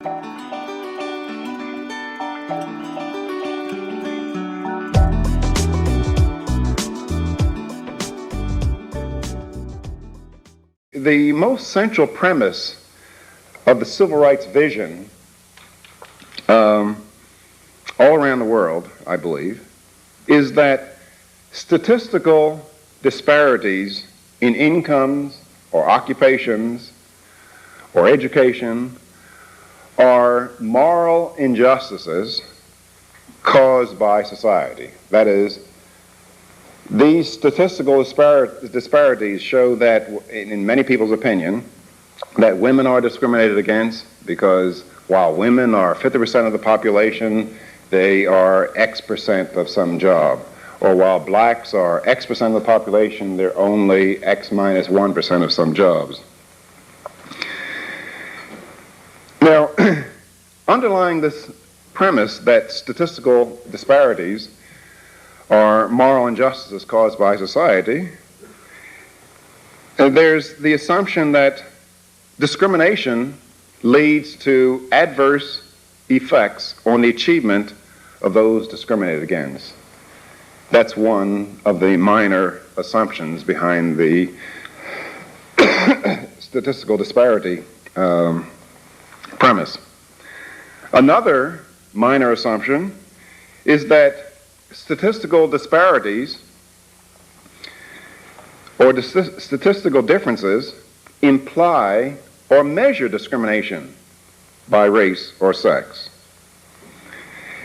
The most central premise of the civil rights vision all around the world, I believe, is that statistical disparities in incomes or occupations or education are moral injustices caused by society. That is, these statistical disparities show that, in many people's opinion, that women are discriminated against because while women are 50% of the population, they are X percent of some job. Or while blacks are X percent of the population, they're only X minus 1% of some jobs. Now, underlying this premise that statistical disparities are moral injustices caused by society, there's the assumption that discrimination leads to adverse effects on the achievement of those discriminated against. That's one of the minor assumptions behind the statistical disparity premise. Another minor assumption is that statistical disparities or statistical differences imply or measure discrimination by race or sex.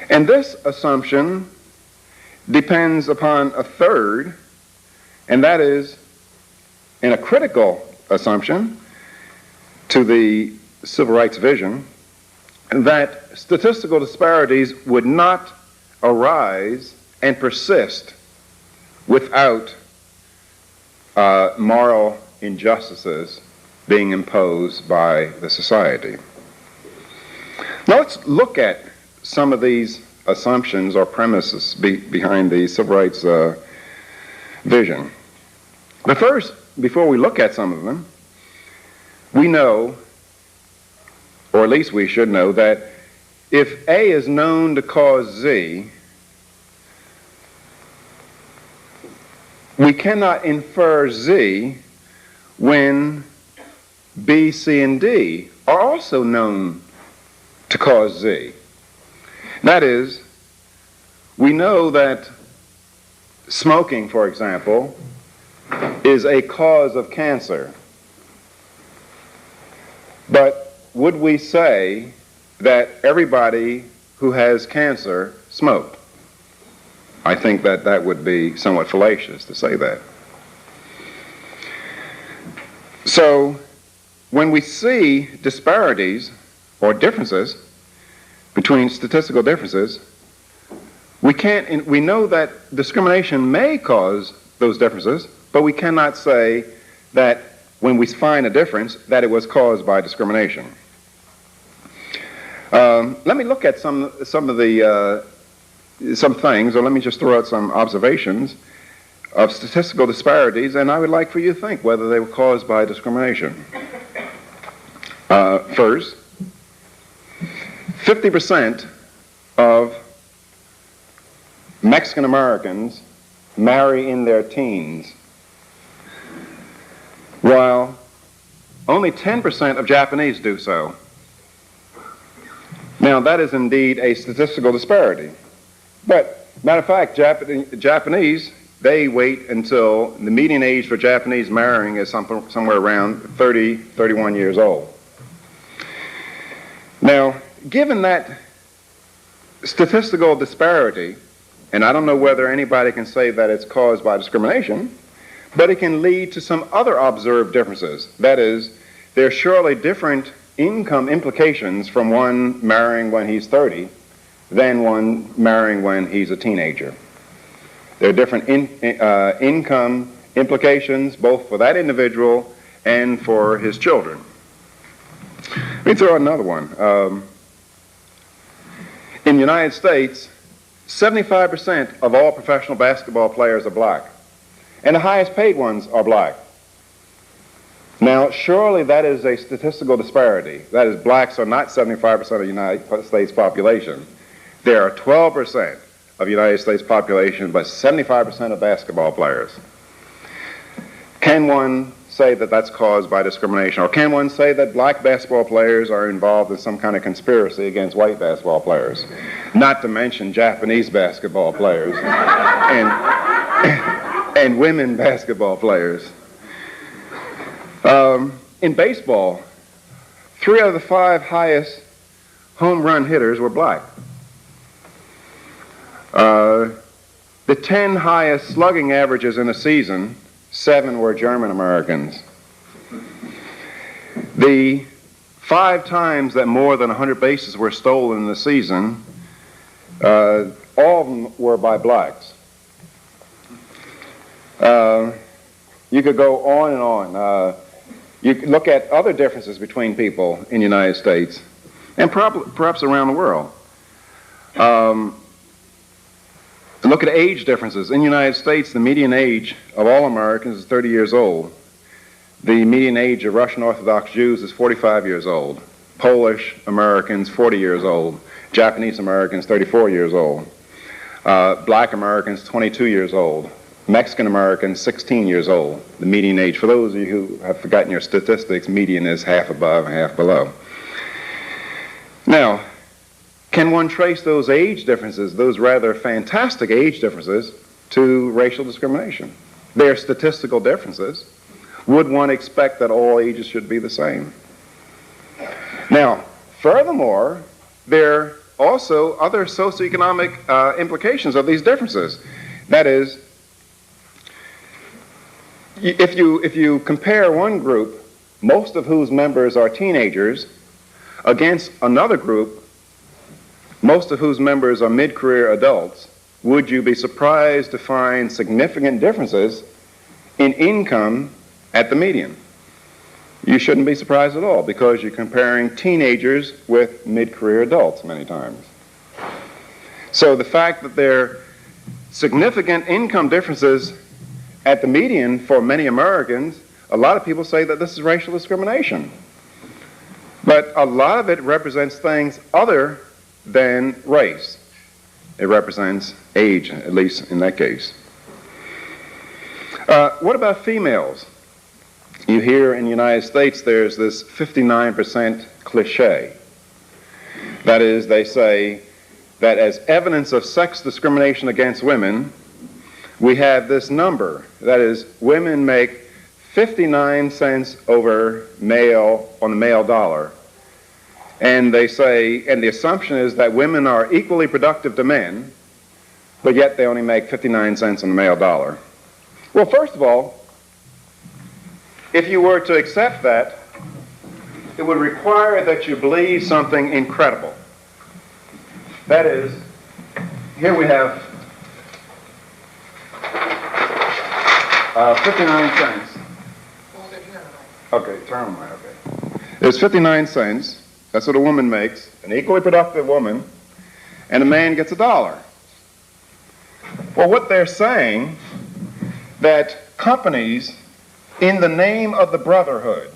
And this assumption depends upon a third, and that is, in a critical assumption to the civil rights vision, that statistical disparities would not arise and persist without moral injustices being imposed by the society. Now let's look at some of these assumptions or premises behind the civil rights vision. But first, before we look at some of them, we know, or at least we should know, that if A is known to cause Z, we cannot infer Z when B, C, and D are also known to cause Z. That is, we know that smoking, for example, is a cause of cancer. But would we say that everybody who has cancer smoked? I think that that would be somewhat fallacious to say that. So when we see disparities or differences between statistical differences, we know that discrimination may cause those differences, but we cannot say that when we find a difference that it was caused by discrimination. Let me look at some things, or let me just throw out some observations of statistical disparities, and I would like for you to think whether they were caused by discrimination. First, 50% of Mexican Americans marry in their teens, while only 10% of Japanese do so. Now, that is indeed a statistical disparity. But, matter of fact, Japanese, they wait until the median age for Japanese marrying is somewhere around 30, 31 years old. Now, given that statistical disparity, and I don't know whether anybody can say that it's caused by discrimination, but it can lead to some other observed differences. That is, there are surely different income implications from one marrying when he's 30 than one marrying when he's a teenager. There are different income implications both for that individual and for his children. Let me throw out another one. In the United States, 75% of all professional basketball players are black, and the highest paid ones are black. Now, surely that is a statistical disparity. That is, blacks are not 75% of the United States population. They are 12% of the United States population, but 75% of basketball players. Can one say that that's caused by discrimination? Or can one say that black basketball players are involved in some kind of conspiracy against white basketball players? Not to mention Japanese basketball players and women basketball players. In baseball, 3 out of the 5 highest home run hitters were black. The 10 highest slugging averages in a season, 7 were German Americans. The 5 times that more than 100 bases were stolen in the season, all of them were by blacks. You could go on and on. You could look at other differences between people in the United States and perhaps around the world. Look at age differences. In the United States, the median age of all Americans is 30 years old. The median age of Russian Orthodox Jews is 45 years old. Polish Americans, 40 years old. Japanese Americans, 34 years old. Black Americans, 22 years old. Mexican Americans, 16 years old, the median age. For those of you who have forgotten your statistics, median is half above and half below. Now, can one trace those age differences, those rather fantastic age differences, to racial discrimination? They're statistical differences. Would one expect that all ages should be the same? Now, furthermore, there are also other socioeconomic implications of these differences. That is, if you compare one group, most of whose members are teenagers, against another group, most of whose members are mid-career adults, would you be surprised to find significant differences in income at the median? You shouldn't be surprised at all, because you're comparing teenagers with mid-career adults many times. So the fact that there are significant income differences at the median for many Americans, a lot of people say that this is racial discrimination. But a lot of it represents things other than race. It represents age, at least in that case. What about females? You hear in the United States there's this 59% cliche. That is, they say that as evidence of sex discrimination against women, we have this number. That is, women make 59 cents over male on the male dollar. And they say, and the assumption is that women are equally productive to men, but yet they only make 59 cents on the male dollar. Well, first of all, if you were to accept that, it would require that you believe something incredible. That is, here we have 59 cents. Okay, turn on my, okay. There's 59 cents. That's what a woman makes, an equally productive woman, and a man gets $1. Well, what they're saying, that companies, in the name of the brotherhood,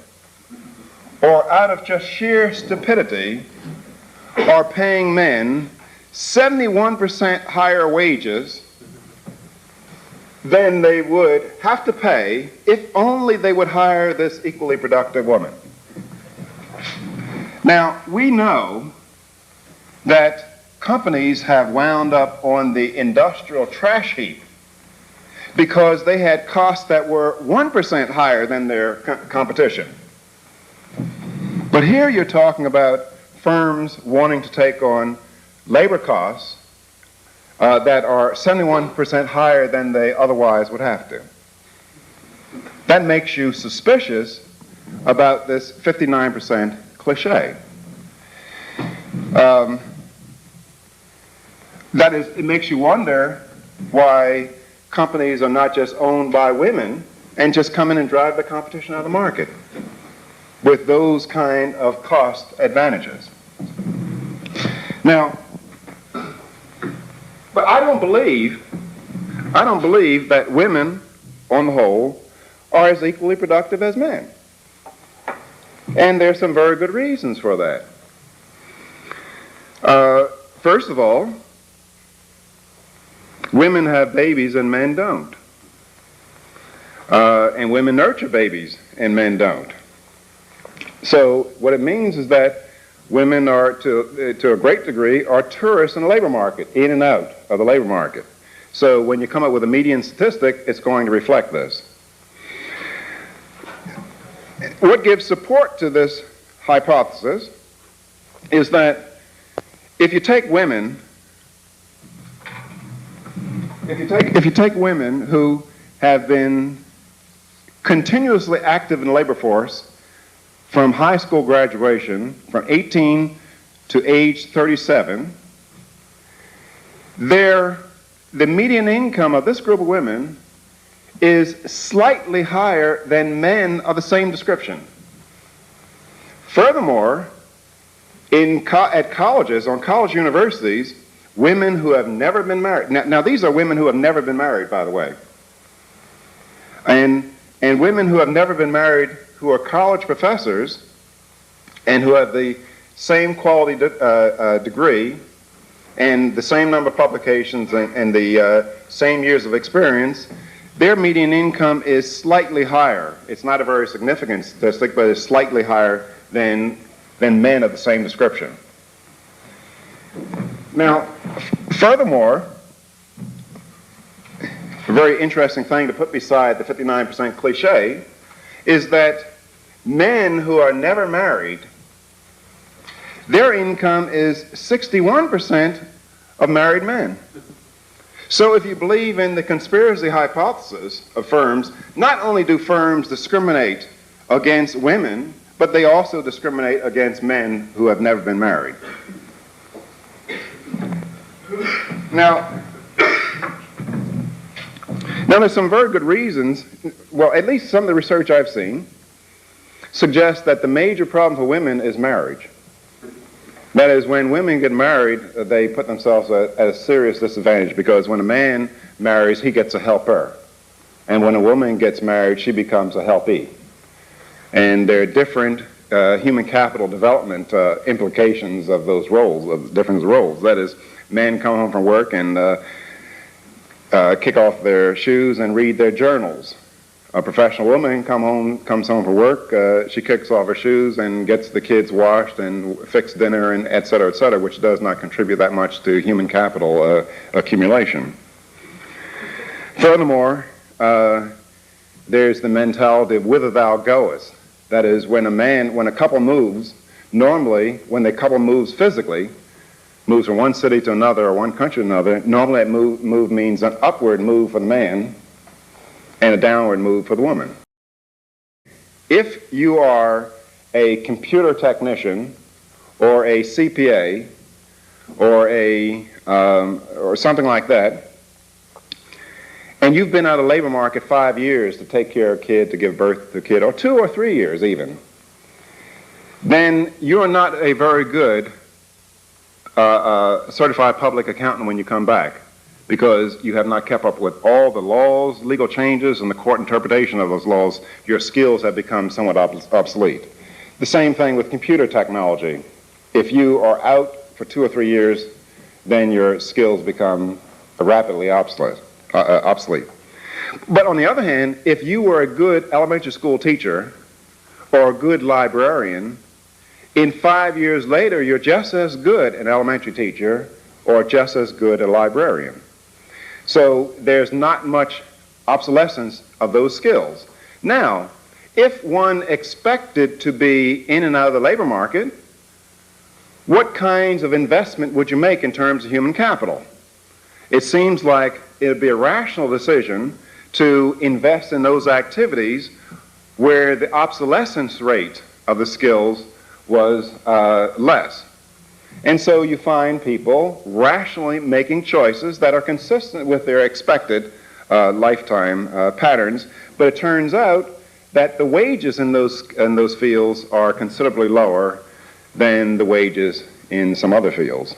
or out of just sheer stupidity, are paying men 71% higher wages than they would have to pay if only they would hire this equally productive woman. Now, we know that companies have wound up on the industrial trash heap because they had costs that were 1% higher than their competition. But here you're talking about firms wanting to take on labor costs that are 71% higher than they otherwise would have to. That makes you suspicious about this 59% cliche. That is, it makes you wonder why companies are not just owned by women and just come in and drive the competition out of the market with those kind of cost advantages. Now, but I don't believe that women, on the whole, are as equally productive as men. And there's some very good reasons for that. First of all, women have babies and men don't. And women nurture babies and men don't. So what it means is that women are, to a great degree, are tourists in the labor market, in and out of the labor market. So when you come up with a median statistic, it's going to reflect this. What gives support to this hypothesis is that if you take women, if you take women who have been continuously active in the labor force from high school graduation, from 18 to age 37, the median income of this group of women is slightly higher than men of the same description. Furthermore, at colleges, on college universities, women who have never been married, now these are women who have never been married, by the way, and women who have never been married who are college professors and who have the same quality degree and the same number of publications and the same years of experience, their median income is slightly higher. It's not a very significant statistic, but it's slightly higher than men of the same description. Now, furthermore, a very interesting thing to put beside the 59% cliche is that men who are never married, their income is 61% of married men. So if you believe in the conspiracy hypothesis of firms, not only do firms discriminate against women, but they also discriminate against men who have never been married. Now there's some very good reasons, well, at least some of the research I've seen suggests that the major problem for women is marriage. That is, when women get married, they put themselves at a serious disadvantage, because when a man marries, he gets a helper. And when a woman gets married, she becomes a helpee. And there are different human capital development implications of those roles, of different roles. That is, men come home from work and kick off their shoes and read their journals. A professional woman comes home from work, she kicks off her shoes and gets the kids washed and fixed dinner, and et cetera, which does not contribute that much to human capital accumulation. Furthermore, there's the mentality of whither thou goest. That is, when a couple moves, normally when the couple moves physically, moves from one city to another or one country to another, normally that move means an upward move for the man and a downward move for the woman. If you are a computer technician or a CPA or something like that, and you've been out of the labor market 5 years to take care of a kid, to give birth to a kid, or 2 or 3 years even, then you are not a very good certified public accountant when you come back, because you have not kept up with all the laws, legal changes, and the court interpretation of those laws. Your skills have become somewhat obsolete. The same thing with computer technology. If you are out for 2 or 3 years, then your skills become rapidly obsolete. But on the other hand, if you were a good elementary school teacher or a good librarian, in 5 years later, you're just as good an elementary teacher or just as good a librarian. So there's not much obsolescence of those skills. Now, if one expected to be in and out of the labor market, what kinds of investment would you make in terms of human capital? It seems like it would be a rational decision to invest in those activities where the obsolescence rate of the skills was less. And so you find people rationally making choices that are consistent with their expected lifetime patterns, but it turns out that the wages in those fields are considerably lower than the wages in some other fields.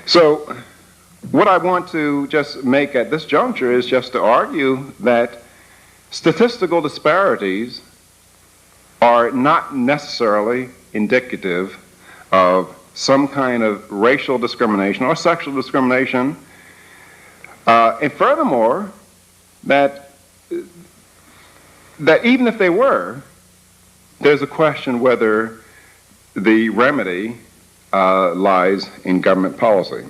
So what I want to just make at this juncture is just to argue that statistical disparities are not necessarily indicative of some kind of racial discrimination or sexual discrimination, and furthermore, that even if they were, there's a question whether the remedy lies in government policy.